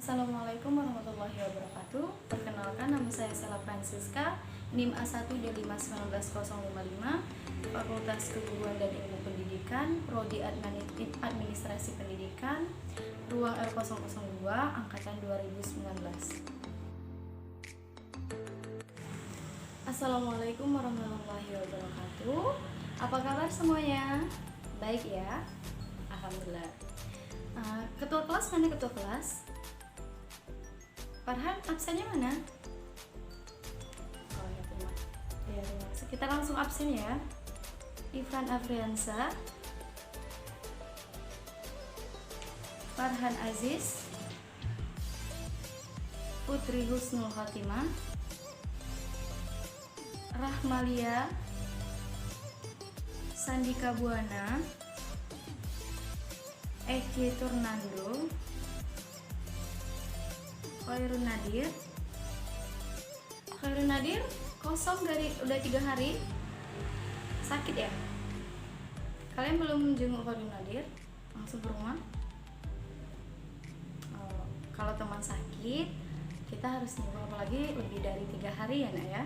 Assalamualaikum warahmatullahi wabarakatuh. Perkenalkan, nama saya Sela Francisca, NIM A1D5190055, Fakultas Keguruan dan Ilmu Pendidikan, Prodi Administrasi Pendidikan, Ruang R002, Angkatan 2019. Assalamualaikum warahmatullahi wabarakatuh. Apa kabar semuanya? Baik ya? Alhamdulillah. Ketua kelas mana ketua kelas? Farhan, absennya mana? Oh ya, terima kasih. Kita langsung absen ya. Ifran Afriansa, Farhan Aziz, Putri Husnul Khotimah, Rahmalia, Sandika Buana, Eki Turnando, Khairun Nadir kosong dari udah 3 hari. Sakit ya? Kalian belum jenguk Khairun Nadir? Langsung ke rumah? Kalau teman sakit, kita harus jenguk, apalagi lebih dari 3 hari ya nak ya.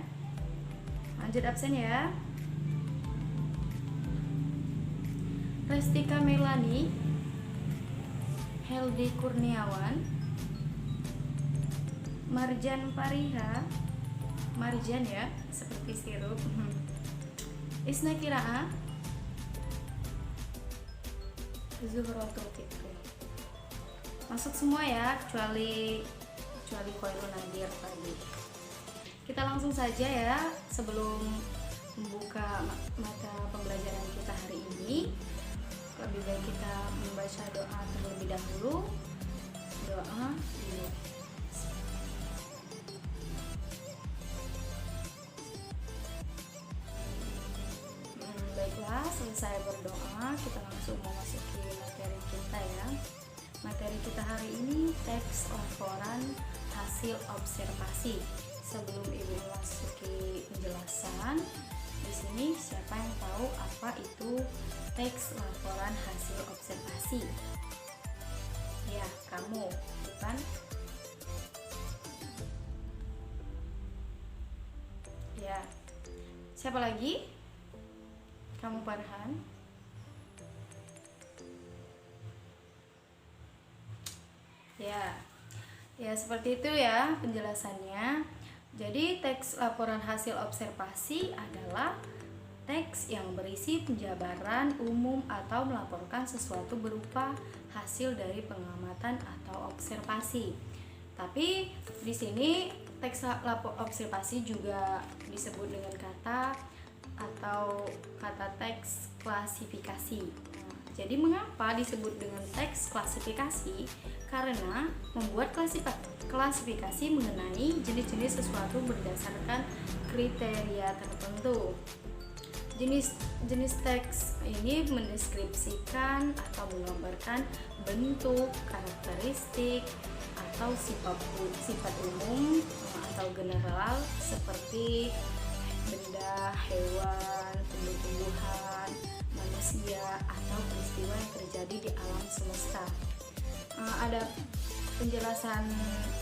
Lanjut absen ya. Restika Melani, Heldi Kurniawan, Marjan Pariha, Marjan ya, seperti sirup. Isna Kiraa, Zuhrotul Fitri. Masuk semua ya, kecuali Khairul Nadir tadi. Kita langsung saja ya, sebelum membuka mata pembelajaran kita hari ini. Lebih baik kita membaca doa terlebih dahulu. Doa dulu. Baiklah, selesai berdoa, kita langsung memasuki materi kita ya. Materi kita hari ini teks laporan hasil observasi. Sebelum ibu memasuki penjelasan, di sini siapa yang tahu apa itu teks laporan hasil observasi? Ya, kamu, bukan? Ya, siapa lagi? Kamu Farhan? Ya seperti itu ya penjelasannya. Jadi teks laporan hasil observasi adalah teks yang berisi penjabaran umum atau melaporkan sesuatu berupa hasil dari pengamatan atau observasi. Tapi di sini teks lapor observasi juga disebut dengan kata teks klasifikasi. Jadi mengapa disebut dengan teks klasifikasi? Karena membuat klasifikasi mengenai jenis-jenis sesuatu berdasarkan kriteria tertentu. Jenis teks ini mendeskripsikan atau menggambarkan bentuk, karakteristik, atau sifat umum atau general seperti benda, hewan, tumbuh-tumbuhan, manusia, atau peristiwa yang terjadi di alam semesta. Ada penjelasan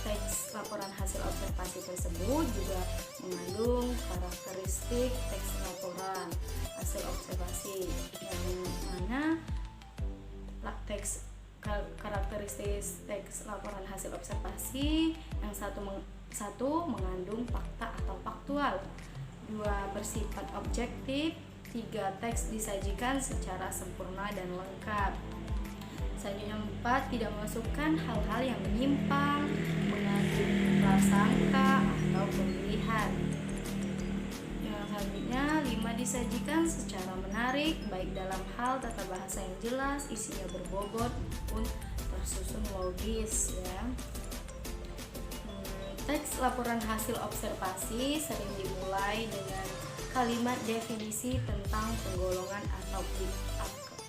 teks laporan hasil observasi tersebut juga mengandung karakteristik teks laporan hasil observasi, yang mana karakteristik teks laporan hasil observasi yang satu mengandung fakta atau faktual, 2 bersifat objektif, 3 teks disajikan secara sempurna dan lengkap. Selanjutnya 4 tidak memasukkan hal-hal yang menyimpang, mengandung prasangka atau pemilihan. Yang selanjutnya 5 disajikan secara menarik, baik dalam hal tata bahasa yang jelas, isinya berbobot maupun tersusun logis ya. Teks laporan hasil observasi sering dimulai dengan kalimat definisi tentang penggolongan atau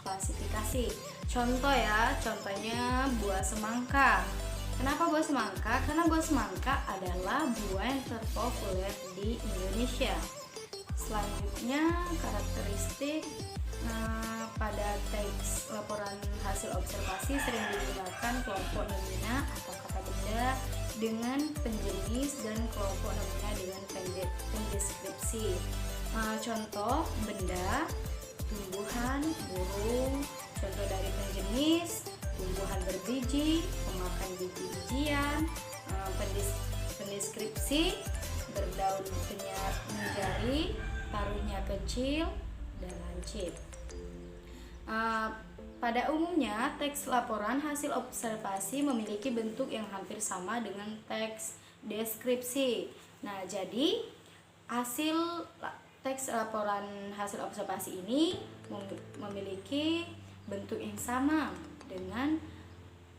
klasifikasi. Contohnya buah semangka. Kenapa buah semangka? Karena buah semangka adalah buah yang terpopuler di Indonesia. Selanjutnya karakteristik pada teks laporan hasil observasi sering digunakan kelompok nomina atau kata benda dengan penjenis dan kelompok nominal dengan pendeskripsi. Contoh benda, tumbuhan, burung. Contoh dari penjenis, tumbuhan berbiji, pemakan biji-bijian. Pendeskripsi, berdaun menjari, paruhnya kecil dan lancip. Pada umumnya, teks laporan hasil observasi memiliki bentuk yang hampir sama dengan teks deskripsi. Nah, jadi hasil teks laporan hasil observasi ini memiliki bentuk yang sama dengan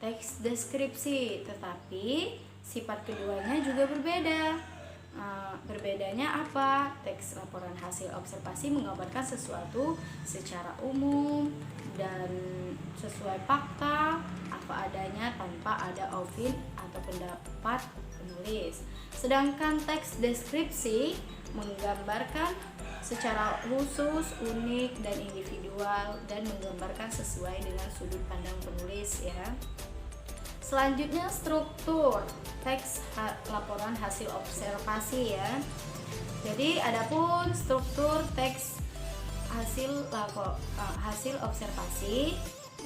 teks deskripsi, tetapi sifat keduanya juga berbeda. Berbedanya apa? Teks laporan hasil observasi menggambarkan sesuatu secara umum dan sesuai fakta apa adanya tanpa ada opini atau pendapat penulis. Sedangkan teks deskripsi menggambarkan secara khusus, unik dan individual dan menggambarkan sesuai dengan sudut pandang penulis ya. Selanjutnya struktur teks laporan hasil observasi ya. Jadi adapun struktur teks hasil observasi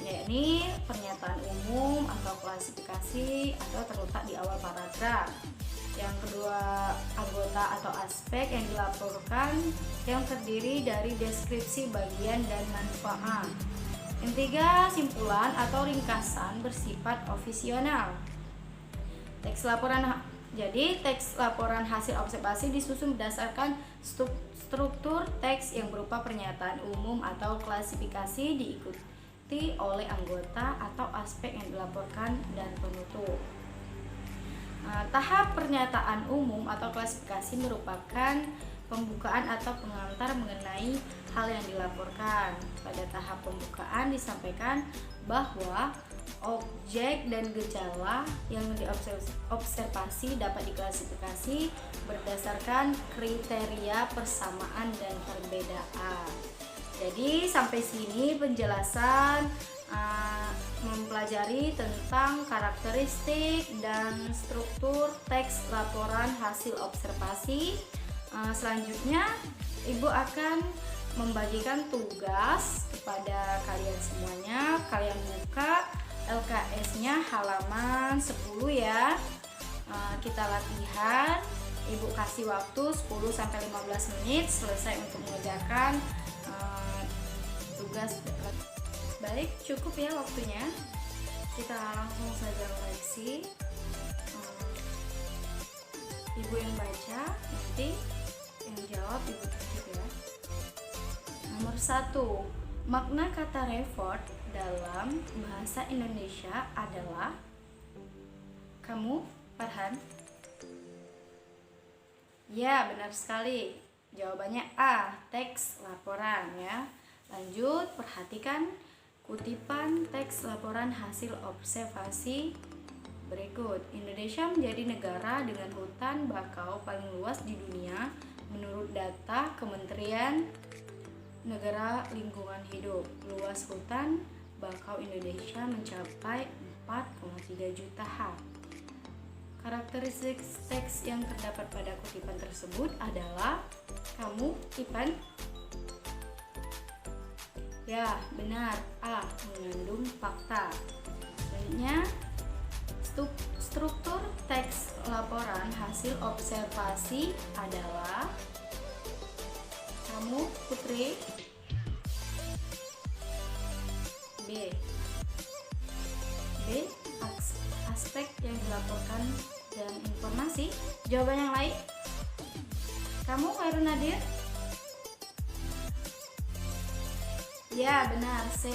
yakni pernyataan umum atau klasifikasi atau terletak di awal paragraf. Yang kedua, anggota atau aspek yang dilaporkan yang terdiri dari deskripsi bagian dan manfaat. Yang tiga, simpulan atau ringkasan bersifat ofisional. Teks laporan hasil observasi disusun berdasarkan struktur teks yang berupa pernyataan umum atau klasifikasi diikuti oleh anggota atau aspek yang dilaporkan dan penutup. Tahap pernyataan umum atau klasifikasi merupakan pembukaan atau pengantar mengenai hal yang dilaporkan. Pada tahap pembukaan disampaikan bahwa objek dan gejala yang diobservasi dapat diklasifikasi berdasarkan kriteria persamaan dan perbedaan. Jadi sampai sini penjelasan mempelajari tentang karakteristik dan struktur teks laporan hasil observasi. Selanjutnya Ibu akan membagikan tugas kepada kalian semuanya. Kalian buka LKS-nya halaman 10 ya. Kita latihan. Ibu kasih waktu 10-15 menit selesai untuk mengerjakan tugas. Baik, cukup ya waktunya. Kita langsung saja koreksi. Ibu yang baca, nanti yang jawab Ibu tulis ya. Nomor 1, makna kata report dalam bahasa Indonesia adalah. Kamu, Farhan? Ya, benar sekali. Jawabannya A, teks laporan ya. Lanjut, perhatikan kutipan teks laporan hasil observasi berikut. Indonesia menjadi negara dengan hutan bakau paling luas di dunia menurut data Kementerian Negara Lingkungan Hidup. Luas hutan bakau Indonesia mencapai 4,3 juta ha. Karakteristik teks yang terdapat pada kutipan tersebut adalah. Kamu, Ipan? Ya, benar. A, mengandung fakta. Selanjutnya, struktur teks laporan hasil observasi adalah. Kamu, Putri? B, aspek yang dilaporkan dan informasi. Jawaban yang lain? Kamu, Khairul Nadir? Ya, benar. C,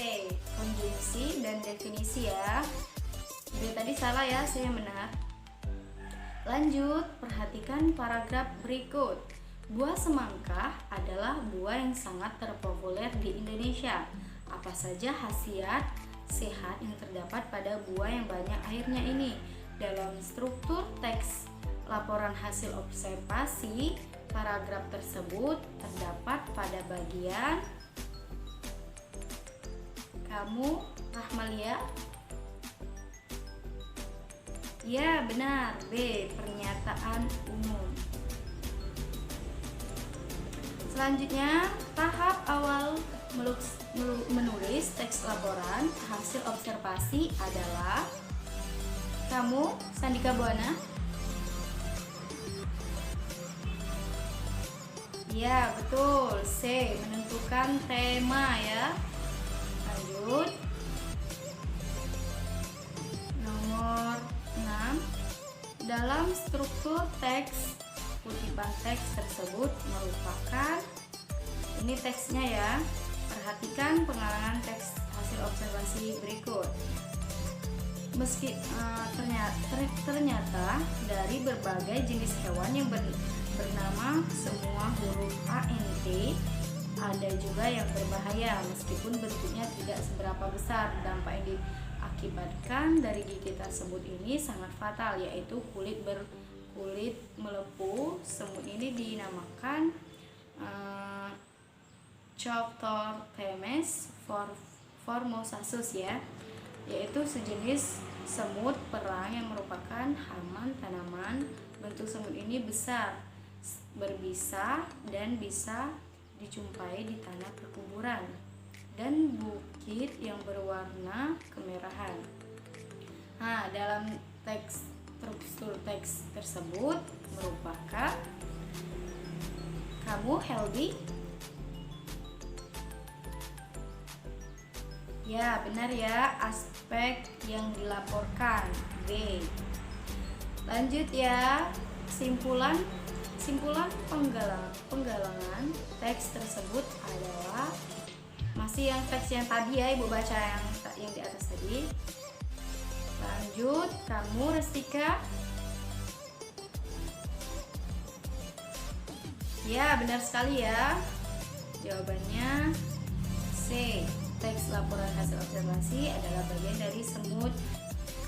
konjungsi dan definisi ya. Jadi tadi salah ya, saya benar. Lanjut, perhatikan paragraf berikut. Buah semangka adalah buah yang sangat terpopuler di Indonesia. Apa saja khasiat sehat yang terdapat pada buah yang banyak airnya ini? Dalam struktur teks laporan hasil observasi, paragraf tersebut terdapat pada bagian. Kamu, Rahmalia? Ya, benar. B. Pernyataan umum. Selanjutnya, tahap awal menulis teks laporan hasil observasi adalah kamu, Sandika Buana. Ya, betul. C. Menentukan tema ya. Lanjut. Nomor 6. Dalam struktur teks, kutipan teks tersebut merupakan, ini teksnya ya. Perhatikan pengarang teks hasil observasi berikut. Meski ternyata dari berbagai jenis hewan yang bernama semua huruf ANT, ada juga yang berbahaya meskipun bentuknya tidak seberapa besar. Dampak yang diakibatkan dari gigi tersebut ini sangat fatal, yaitu kulit melepuh. Semut ini dinamakan Choptorthemes formosasus ya, yaitu sejenis semut perang yang merupakan hama tanaman. Bentuk semut ini besar, berbisa, dan bisa dijumpai di tanah perkuburan dan bukit yang berwarna kemerahan. Nah, dalam struktur teks tersebut merupakan kamu healthy. Ya, benar ya, aspek yang dilaporkan. B. Lanjut ya, simpulan penggalangan teks tersebut adalah masih yang teks yang tadi ya, Ibu baca yang di atas tadi. Lanjut, kamu Restika. Ya, benar sekali ya. Jawabannya C. Teks laporan hasil observasi adalah bagian dari semut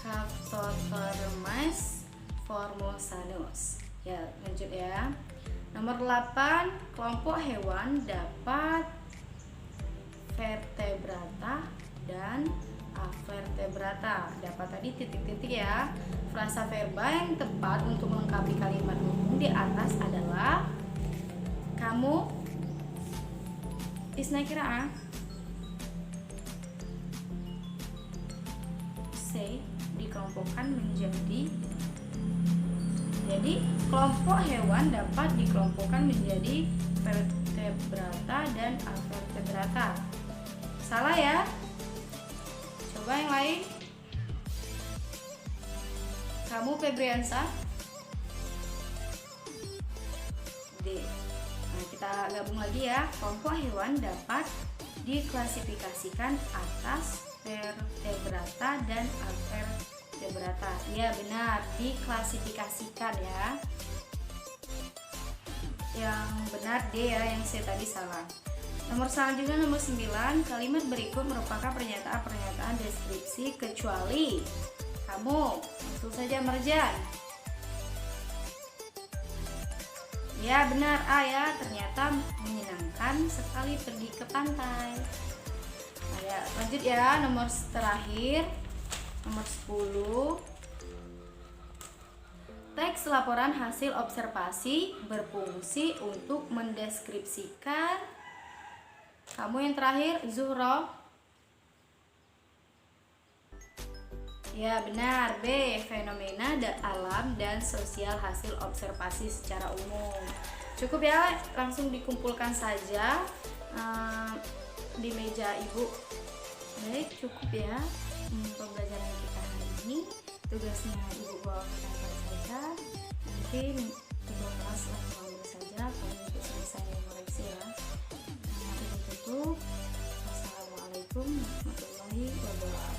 Choptorthemes formosanus. Ya, lanjut ya. Nomor 8, kelompok hewan dapat vertebrata dan avertebrata. Dapat tadi titik-titik ya. Frasa verba yang tepat untuk melengkapi kalimat umum di atas adalah kamu Isna kira C. Dikelompokkan menjadi, jadi kelompok hewan dapat dikelompokkan menjadi vertebrata dan avertebrata. Salah ya? Coba yang lain. Kamu Febriansa. D. Nah, kita gabung lagi ya. Kelompok hewan dapat diklasifikasikan atas vertebrata dan avertebrata. Ya, benar, diklasifikasikan ya. Yang benar D ya, yang C tadi salah. Nomor selanjutnya nomor 9, kalimat berikut merupakan pernyataan deskripsi kecuali kamu. Langsung saja Merjan. Ya, benar A ya, ternyata menyenangkan sekali pergi ke pantai. Nah, ya, lanjut ya, nomor terakhir, nomor 10. Teks laporan hasil observasi berfungsi untuk mendeskripsikan, kamu yang terakhir Zuhro. Ya, benar B, fenomena alam dan sosial hasil observasi secara umum. Cukup ya, langsung dikumpulkan saja di meja Ibu. Baik, cukup ya pembelajaran kita hari ini. Tugasnya Ibu bawa ke kantor saja. Nanti Ibu kelas langsung ambil saja kalau itu selesai mengoreksi ya. Ibu tutup. Wassalamualaikum warahmatullahi wabarakatuh.